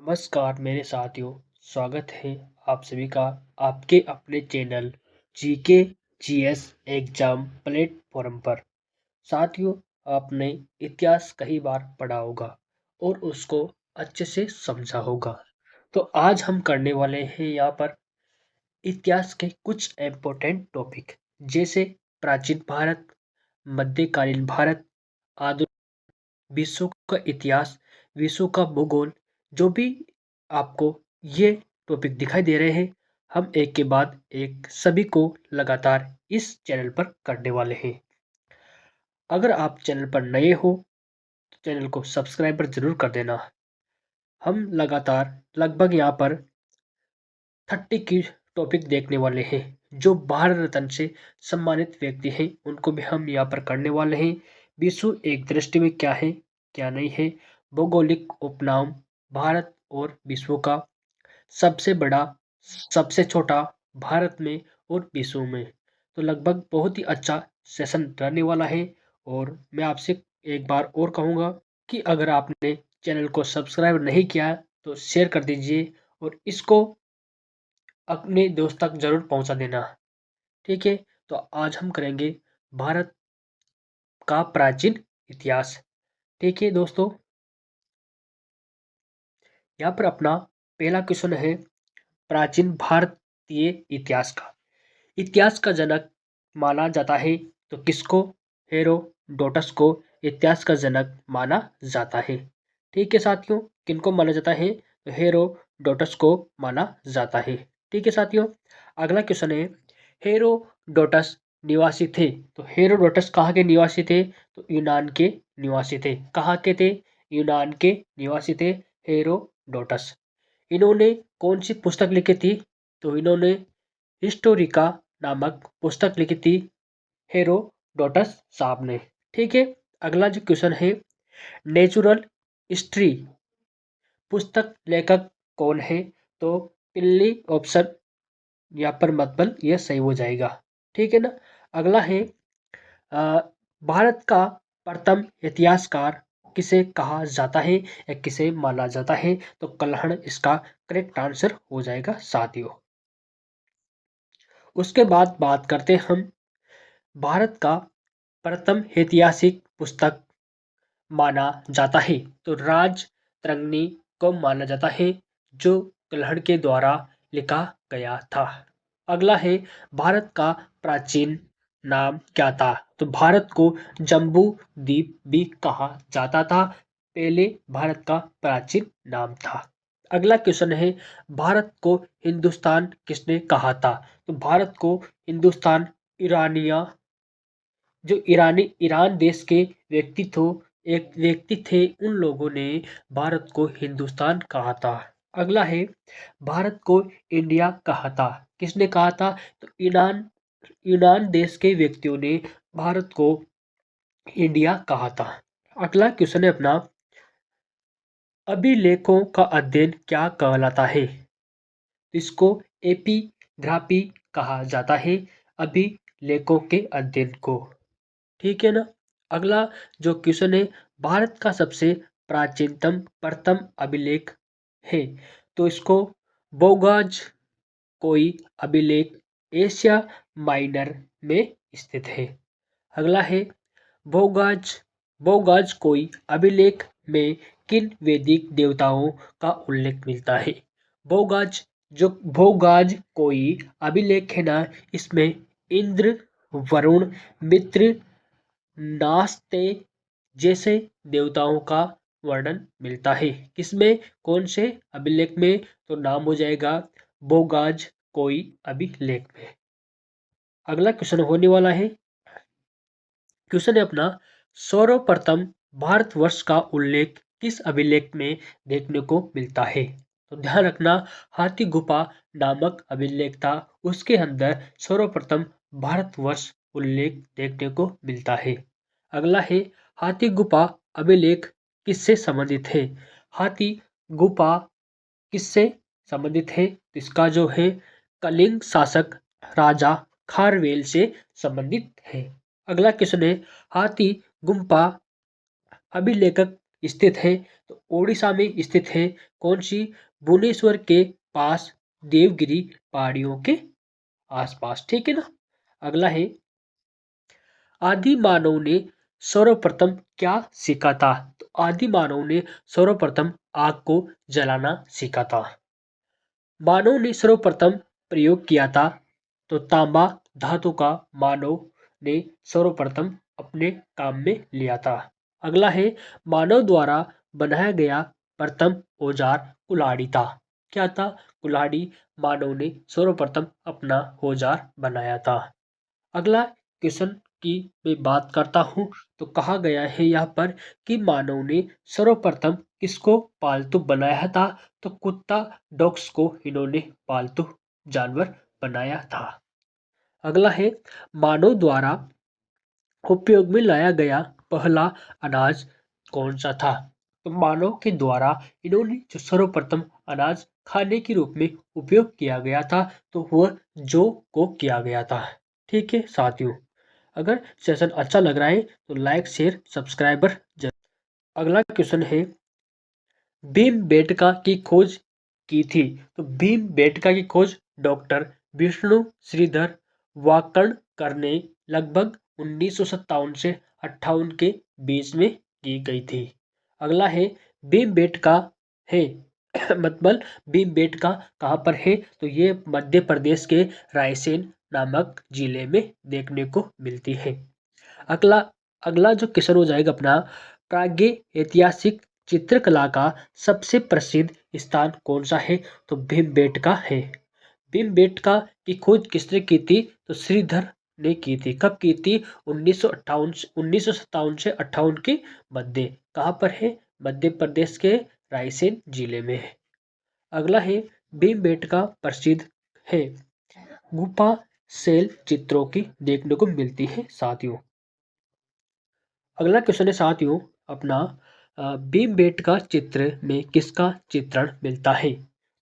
नमस्कार मेरे साथियों। स्वागत है आप सभी का आपके अपने channel GK GS exam platform पर। साथियों, आपने इतिहास कई बार पढ़ा होगा और उसको अच्छे से समझा होगा। तो आज हम करने वाले हैं यहाँ पर इतिहास के कुछ इम्पोर्टेंट टॉपिक, जैसे प्राचीन भारत, मध्यकालीन भारत, आधुनिक विश्व का इतिहास, विश्व का भूगोल। जो भी आपको ये टॉपिक दिखाई दे रहे हैं, हम एक के बाद एक सभी को लगातार इस चैनल पर करने वाले हैं। अगर आप चैनल पर नए हो तो चैनल को सब्सक्राइबर जरूर कर देना। हम लगातार लगभग यहाँ पर 30 की टॉपिक देखने वाले हैं। जो भारत रत्न से सम्मानित व्यक्ति हैं उनको भी हम यहाँ पर करने वाले हैं। विश्व एक दृष्टि में क्या है, क्या नहीं है, भौगोलिक उपनाम, भारत और विश्व का सबसे बड़ा, सबसे छोटा, भारत में और विश्व में। तो लगभग बहुत ही अच्छा सेशन रहने वाला है। और मैं आपसे एक बार और कहूँगा कि अगर आपने चैनल को सब्सक्राइब नहीं किया तो शेयर कर दीजिए और इसको अपने दोस्त तक जरूर पहुंचा देना। ठीक है, तो आज हम करेंगे भारत का प्राचीन इतिहास। ठीक है दोस्तों, यहाँ पर अपना पहला क्वेश्चन है प्राचीन भारतीय इतिहास का। इतिहास का जनक माना जाता है तो किसको? हेरोडोटस को इतिहास का जनक माना जाता है। ठीक है साथियों, किनको माना जाता है? तो हेरोडोटस को माना जाता है। ठीक है साथियों, अगला क्वेश्चन है हेरोडोटस निवासी थे। तो हेरोडोटस कहाँ के निवासी थे? तो यूनान के निवासी थे। कहाँ के थे? यूनान के निवासी थे हेरोडोटस। इन्होंने कौन सी पुस्तक लिखी थी? तो इन्होंने हिस्टोरिका नामक पुस्तक लिखी थी हेरोडोटस साहब ने। ठीक है, अगला जो क्वेश्चन है नेचुरल हिस्ट्री पुस्तक लेखक कौन है? तो पिल्ली ऑप्शन यहाँ पर मतलब यह सही हो जाएगा। ठीक है ना। अगला है अ, भारत का प्रथम इतिहासकार किसे कहा जाता है या किसे माना जाता है? तो कल्हण इसका करेक्ट आंसर हो जाएगा साथियों। उसके बाद बात करते हैं हम भारत का प्रथम ऐतिहासिक पुस्तक माना जाता है तो राजतरंगिणी को माना जाता है, जो कल्हड़ के द्वारा लिखा गया था। अगला है भारत का प्राचीन नाम क्या था? तो भारत को जम्बू द्वीप भी कहा जाता था, पहले भारत का प्राचीन नाम था। अगला क्वेश्चन है भारत को हिंदुस्तान किसने कहा था? तो भारत को हिंदुस्तान ईरानिया, जो ईरान देश के व्यक्ति थे, उन लोगों ने भारत को हिंदुस्तान कहा था। अगला है भारत को इंडिया कहा था, किसने कहा था? तो यूनान यूनान देश के व्यक्तियों ने भारत को इंडिया कहा था। अगला क्वेश्चन है अपना अभिलेखों का अध्ययन क्या कहलाता है? इसको एपिग्राफी कहा जाता है, अभिलेखों के अध्ययन को। ठीक है ना। अगला जो क्वेश्चन है भारत का सबसे प्राचीनतम प्रथम अभिलेख है, तो इसको बोगाज कोई अभिलेख एशिया माइनर में स्थित है। अगला है भोगाज भोगाज कोई अभिलेख में किन वैदिक देवताओं का उल्लेख मिलता है? भोगाज जो भोगाज कोई अभिलेख है ना, इसमें इंद्र, वरुण, मित्र, नास्ते जैसे देवताओं का वर्णन मिलता है। किसमें? कौन से अभिलेख में? तो नाम हो जाएगा भोगाज कोई अभिलेख में। अगला क्वेश्चन होने वाला है, क्वेश्चन है अपना सर्वप्रथम भारतवर्ष का उल्लेख किस अभिलेख में देखने को मिलता है? तो ध्यान रखना, हाथी गुफा नामक अभिलेख था, उसके अंदर सर्वप्रथम भारतवर्ष उल्लेख देखने को मिलता है। अगला है हाथी गुफा अभिलेख किससे संबंधित है? हाथी गुफा किससे संबंधित है? तो इसका जो है कलिंग शासक राजा खारवेल से संबंधित है। अगला क्वेश्चन है हाथी गुम्फा अभिलेखक स्थित है? तो ओडिशा में स्थित है। कौन सी? भुवनेश्वर के पास, देवगिरी पहाड़ियों के आसपास। ठीक है ना। अगला है, आदि मानव ने सर्वप्रथम क्या सीखा था? तो आदि मानव ने सर्वप्रथम आग को जलाना सीखा था। मानव ने सर्वप्रथम प्रयोग किया था, तो तांबा धातु का मानव ने सर्वप्रथम अपने काम में लिया था। अगला है, मानव द्वारा बनाया गया प्रथम औजार कुल्हाड़ी था। क्या था? कुल्हाड़ी मानव ने सर्वप्रथम अपना औजार बनाया था। अगला क्वेश्चन की मैं बात करता हूँ, तो कहा गया है यहाँ पर कि मानव ने सर्वप्रथम किसको पालतू बनाया था? तो कुत्ता, डॉग्स को इन्होंने पालतू जानवर बनाया था। अगला है, मानव द्वारा उपयोग में लाया गया पहला अनाज कौन सा था? तो मानव के द्वारा इन्होंने जो सर्वप्रथम अनाज खाने के रूप में उपयोग किया गया था, तो वह जौ को किया गया था। ठीक है साथियों, अगर सेशन अच्छा लग रहा है तो लाइक शेयर सब्सक्राइबर जरूर। अगला क्वेश्चन है, भीमबेटका की खोज की थी। तो भीमबेटका की खोज डॉक्टर विष्णु श्रीधर वाकणकर ने लगभग 1957 से 58 के बीच में की गई थी। अगला है, भीमबेटका है मतलब भीमबेटका कहाँ पर है? तो ये मध्य प्रदेश के रायसेन नामक जिले में देखने को मिलती है। अगला अगला जो क्वेश्चन हो जाएगा अपना, प्राज्ञ ऐतिहासिक चित्रकला का सबसे प्रसिद्ध स्थान कौन सा है? तो भीमबेटका है। भीमबेटका की खोज किसने की थी? तो श्रीधर ने की थी। कब की थी? 1957 से 58 के मध्य। कहाँ पर है? मध्य प्रदेश के रायसेन जिले में है। अगला है, भीमबेटका प्रसिद्ध है गुफा शैल चित्रों की देखने को मिलती है साथियों। अगला क्वेश्चन है साथियों अपना, भीमबेटका चित्र में किसका चित्रण मिलता है?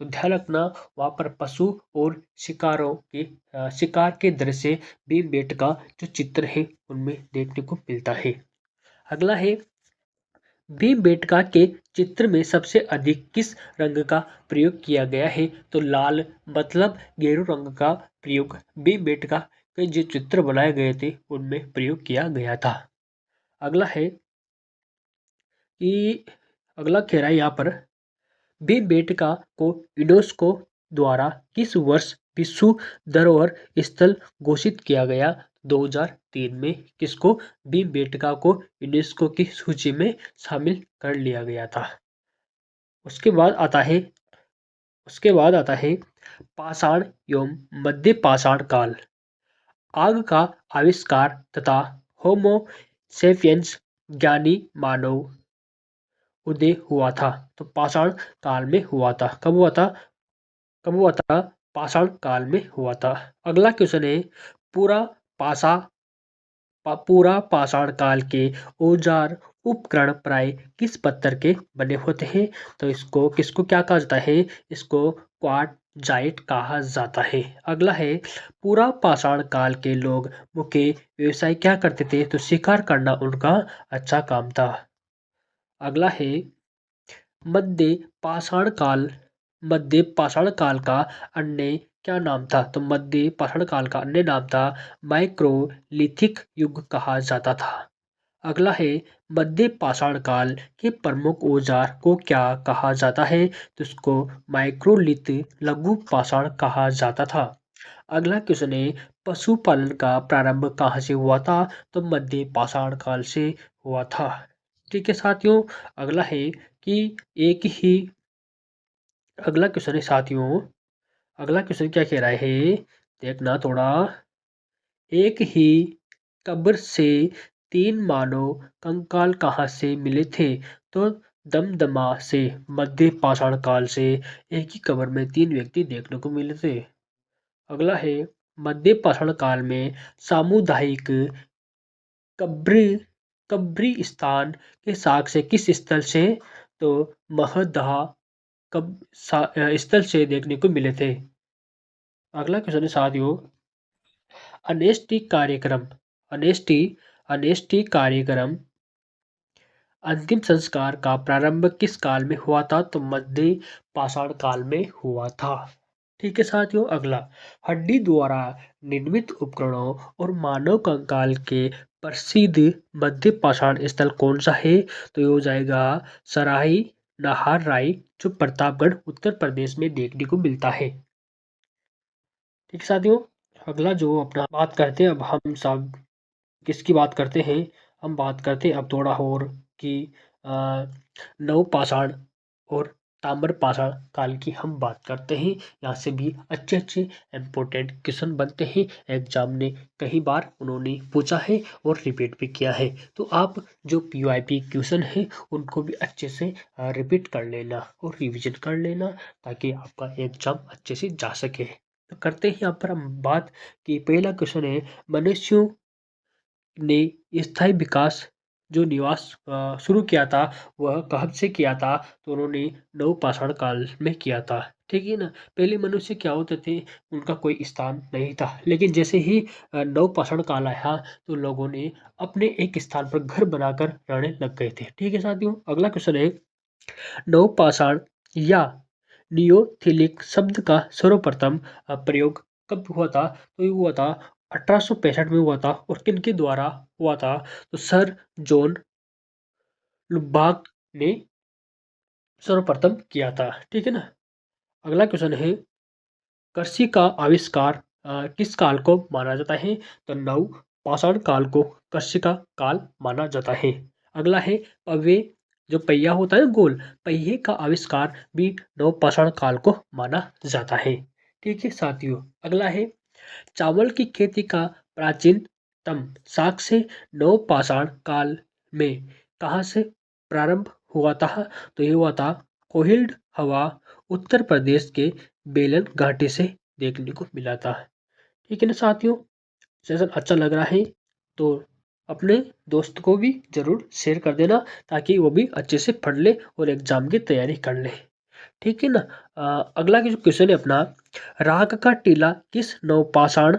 तो ध्यान रखना, वहां पर पशु और शिकारों के शिकार के दृश्य भीमबेटका जो चित्र है उनमें देखने को मिलता है। अगला है, भीमबेटका के चित्र में सबसे अधिक किस रंग का प्रयोग किया गया है? तो लाल मतलब गेरू रंग का प्रयोग भीमबेटका के जो चित्र बनाए गए थे उनमें प्रयोग किया गया था। अगला है कि अगला कह रहा है यहाँ पर, भीमबेटका को यूनेस्को द्वारा किस वर्ष विश्व धरोहर स्थल घोषित किया गया? 2003 में किसको? भीमबेटका को यूनेस्को की सूची में शामिल कर लिया गया था। उसके बाद आता है उसके बाद आता है पाषाण एवं मध्य पाषाण काल। आग का आविष्कार तथा होमो सेपियंस ज्ञानी मानव उदय हुआ था। तो पाषाण काल में हुआ था। कब हुआ था? कब हुआ था? पाषाण काल में हुआ था। अगला क्वेश्चन है, पूरा पाषा पूरा पाषाण काल के औजार उपकरण प्राय किस पत्थर के बने होते हैं? तो इसको किसको क्या कहा जाता है? इसको क्वार्टजाइट कहा जाता है। अगला है, पूरा पाषाण काल के लोग मुख्य व्यवसाय क्या करते थे? तो शिकार करना उनका अच्छा काम था। अगला है, मध्य पाषाण काल मध्य पाषाण काल का अन्य क्या नाम था? तो मध्य पाषाण काल का अन्य नाम था माइक्रोलिथिक युग कहा जाता था। अगला है, मध्य पाषाण काल के प्रमुख औजार को क्या कहा जाता है? तो इसको माइक्रोलिथ लघु पाषाण कहा जाता था। अगला क्वेश्चन है, पशुपालन का प्रारंभ कहाँ से हुआ था? तो मध्य पाषाण काल से हुआ था। ठीक है साथियों, अगला है कि एक ही अगला क्वेश्चन है साथियों, अगला क्वेश्चन क्या कह रहा है? देखना थोड़ा, एक ही कब्र से 3 मानव कंकाल कहाँ से मिले थे? तो दमदमा से, मध्य पाषाण काल से एक ही कब्र में 3 व्यक्ति देखने को मिले थे। अगला है, मध्य पाषाण काल में सामुदायिक कब्र कब्रिस्तान के साक्ष्य किस स्थल से? तो महदह स्थल से देखने को मिले थे। अगला क्वेश्चन है साथियों, अनेष्टि कार्यक्रम अनेष्टि अनेष्टि कार्यक्रम अंतिम संस्कार का प्रारंभ किस काल में हुआ था? तो मध्य पाषाण काल में हुआ था। ठीक है साथियों, अगला, हड्डी द्वारा निर्मित उपकरणों और मानव कंकाल के प्रसिद्ध मध्य पाषाण स्थल कौन सा है? तो ये हो जाएगा सराही नाहर राई, जो प्रतापगढ़ उत्तर प्रदेश में देखने को मिलता है। ठीक है साथियों, अगला जो अपना बात करते हैं, अब हम सब किसकी बात करते हैं? हम बात करते हैं अब थोड़ा और कि अ, नवपाषाण और ताम्र पाषाण काल की हम बात करते हैं। यहाँ से भी अच्छे अच्छे इम्पोर्टेंट क्वेश्चन बनते हैं, एग्जाम ने कई बार उन्होंने पूछा है और रिपीट भी किया है। तो आप जो पीवाईपी क्वेश्चन है उनको भी अच्छे से रिपीट कर लेना और रिवीजन कर लेना, ताकि आपका एग्जाम अच्छे से जा सके। तो करते हैं यहाँ पर हम बात कि पहला क्वेश्चन है, मनुष्यों ने स्थायी विकास जो निवास शुरू किया था वह कब से किया था? तो उन्होंने नवपाषाण काल में किया था। ठीक है ना, पहले मनुष्य क्या होते थे, उनका कोई स्थान नहीं था, लेकिन जैसे ही नवपाषाण काल आया तो लोगों ने अपने एक स्थान पर घर बनाकर रहने लग गए थे। ठीक है साथियों, अगला क्वेश्चन है, नवपाषाण या नियोथिलिक शब्द का सर्वप्रथम प्रयोग कब हुआ था? तो ये हुआ था 1865 में हुआ था, और किनके द्वारा हुआ था? तो सर जॉन लुबाक ने सर्वप्रथम किया था। ठीक है ना, अगला क्वेश्चन है, कृषि का आविष्कार किस काल को माना जाता है? तो नव पाषाण काल को कृषि का काल माना जाता है। अगला है, पवे जो पहिया होता है गोल, पहिए का आविष्कार भी नव पाषाण काल को माना जाता है। ठीक है साथियों, अगला है, चावल की खेती का प्राचीनतम साक्ष्य नव पाषाण काल में कहाँ से प्रारंभ हुआ था? तो ये हुआ था कोहिल्ड हवा, उत्तर प्रदेश के बेलन घाटी से देखने को मिला था। ठीक है ना साथियों, सेशन अच्छा लग रहा है तो अपने दोस्त को भी जरूर शेयर कर देना, ताकि वो भी अच्छे से पढ़ ले और एग्जाम की तैयारी कर ले। ठीक है ना, अगला जो क्वेश्चन है अपना, राग का टीला किस नवपाषाण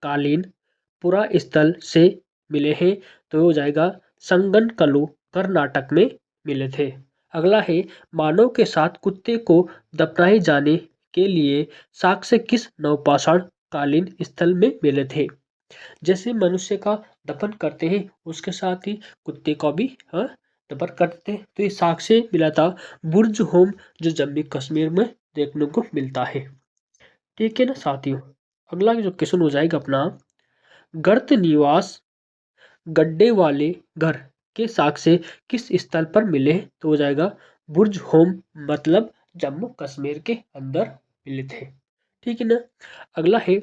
कालीन पुरा स्थल से मिले हैं? तो हो जाएगा संगनकलु, कर्नाटक में मिले थे। अगला है, मानव के साथ कुत्ते को दफनाए जाने के लिए साक्ष्य किस नवपाषाण कालीन स्थल में मिले थे? जैसे मनुष्य का दफन करते हैं उसके साथ ही कुत्ते का भी दफन करते हैं, तो ये साक्ष्य मिला था बुर्ज होम, जो जम्मू कश्मीर में देखने को मिलता है। ठीक है ना साथियों, अगला जो क्वेश्चन हो जाएगा अपना, गर्त निवास गड्ढे वाले घर के साक्ष्य किस स्थल पर मिले? तो हो जाएगा बुर्ज होम, मतलब जम्मू कश्मीर के अंदर मिले थे। ठीक है ना, अगला है,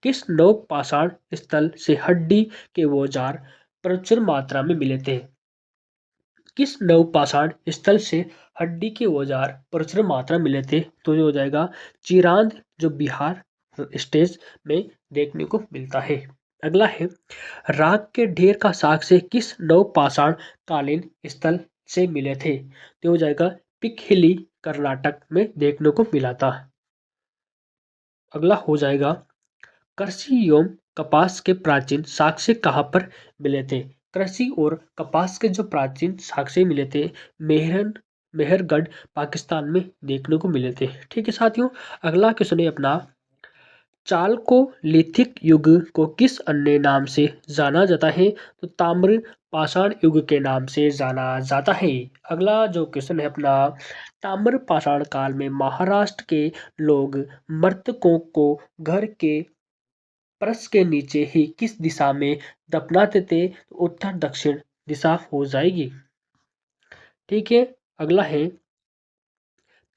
किस नवपाषाण स्थल से हड्डी के औजार प्रचुर मात्रा में मिले थे? किस नवपाषाण स्थल से हड्डी के औजार प्रचुर मात्रा में मिले थे? तो ये हो जाएगा चिरांद, जो बिहार स्टेट में देखने को मिलता है। अगला है, राग के ढेर का साक्ष्य किस नवपाषाण कालीन स्थल से मिले थे? तो हो जाएगा पिकहिली, कर्नाटक में देखने को मिला था। अगला हो जाएगा, कृषि एवं कपास के प्राचीन साक्ष्य कहाँ पर मिले थे? कृषि और कपास के जो प्राचीन साक्ष्य मिले थे, मेहरगढ़ पाकिस्तान में देखने को मिले थे। ठीक है साथियों, अगला क्वेश्चन है अपना, चालकोलिथिक युग को किस अन्य नाम से जाना जाता है? तो ताम्र पाषाण युग के नाम से जाना जाता है। अगला जो क्वेश्चन है अपना, ताम्र पाषाण काल में महाराष्ट्र के लोग मृतकों को घर के फर्श के नीचे ही किस दिशा में दफनाते थे? तो उत्तर दक्षिण दिशा हो जाएगी। ठीक है, अगला है,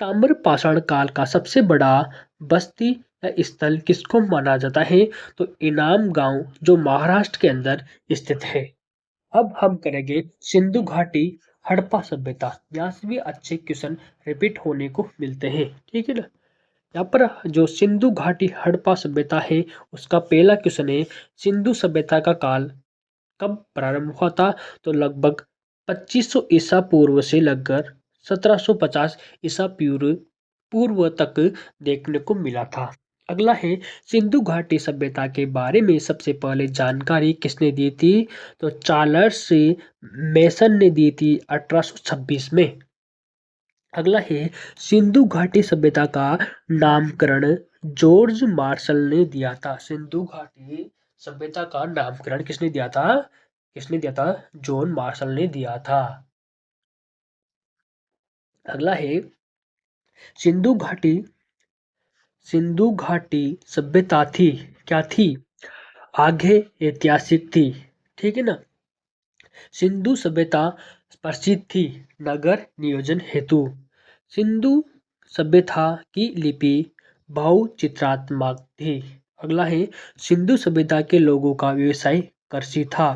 ताम्र पाषाण काल का सबसे बड़ा बस्ती या स्थल किसको माना जाता है? तो इनाम गांव, जो महाराष्ट्र के अंदर स्थित है। अब हम करेंगे सिंधु घाटी हड़प्पा सभ्यता, यहाँ से भी अच्छे क्वेश्चन रिपीट होने को मिलते हैं। ठीक है ना, यहाँ पर जो सिंधु घाटी हड़प्पा सभ्यता है उसका पहला क्वेश्चन है, सिंधु सभ्यता का काल कब प्रारंभ हुआ था? तो लगभग 2500 ईसा पूर्व से लगकर 1750 ईसा पूर्व पूर्व तक देखने को मिला था। अगला है सिंधु घाटी सभ्यता के बारे में सबसे पहले जानकारी किसने दी थी? तो चार्ल्स मेसन ने दी थी 1826 में। अगला है सिंधु घाटी सभ्यता का नामकरण जॉर्ज मार्शल ने दिया था। सिंधु घाटी सभ्यता का नामकरण किसने दिया था? किसने दिया था? जॉन मार्शल ने दिया था। अगला है सिंधु घाटी सिंधु घाटी सभ्यता थी क्या थी? आगे ऐतिहासिक थी। ठीक है ना। सिंधु सभ्यता प्रसिद्ध थी नगर नियोजन हेतु। सिंधु सभ्यता की लिपि बहुचित्रात्मक थी। अगला है सिंधु सभ्यता के लोगों का व्यवसाय कृषि था।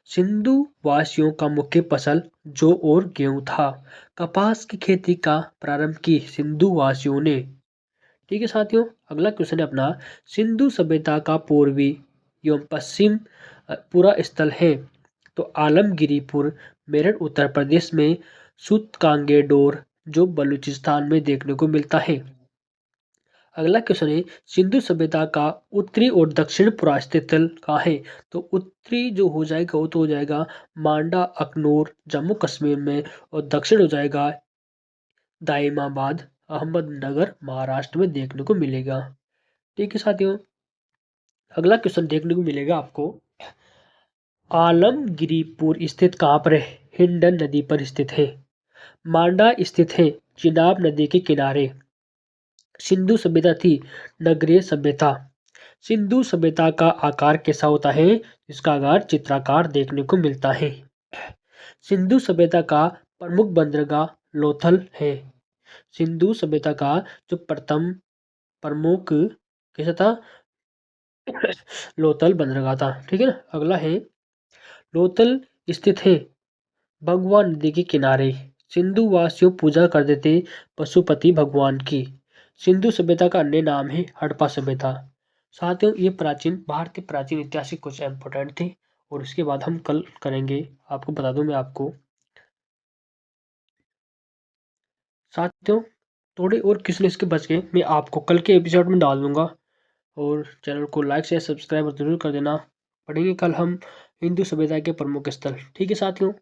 सिंधु वासियों का मुख्य फसल जौ और गेहूं था। कपास की खेती का प्रारंभ की सिंधु वासियों ने। ठीक है साथियों, अगला क्वेश्चन है अपना सिंधु सभ्यता का पूर्वी एवं पश्चिम पूरा स्थल है। तो आलमगिरीपुर मेरठ उत्तर प्रदेश में, सूतकांगेडोर जो बलूचिस्तान में देखने को मिलता है। अगला क्वेश्चन है सिंधु सभ्यता का उत्तरी और दक्षिण पूरा स्थल कहाँ है? तो उत्तरी जो हो जाएगा वो तो हो जाएगा मांडा अखनूर जम्मू कश्मीर में, और दक्षिण हो जाएगा दाइमाबाद अहमदनगर महाराष्ट्र में देखने को मिलेगा। ठीक है साथियों, अगला क्वेश्चन देखने को मिलेगा आपको आलमगिरीपुर स्थित कहाँ पर है? हिंडन नदी पर स्थित है। मांडा स्थित है चिनाब नदी के किनारे। सिंधु सभ्यता थी नगरीय सभ्यता। सिंधु सभ्यता का आकार कैसा होता है? इसका आकार चित्राकार देखने को मिलता है। सिंधु सभ्यता का प्रमुख बंदरगाह लोथल है। सिंधु सभ्यता का जो प्रथम प्रमुख कैसा था? लोथल बंदरगाह था। ठीक है ना। अगला है लोथल स्थित है भगवान नदी के किनारे। सिंधु वासियों पूजा करते थे पशुपति भगवान की। सिंधु सभ्यता का अन्य नाम है हड़प्पा सभ्यता। साथियों ये प्राचीन भारतीय प्राचीन ऐतिहासिक कुछ इंपॉर्टेंट थे, और उसके बाद हम कल करेंगे। आपको बता दूं मैं आपको साथियों थोड़े और क्वेश्चन इसके बच गए, मैं आपको कल के एपिसोड में डाल दूंगा। और चैनल को लाइक शेयर सब्सक्राइब जरूर कर देना। पढ़ेंगे कल हम हिंदू सभ्यता के प्रमुख स्थल। ठीक है साथियों।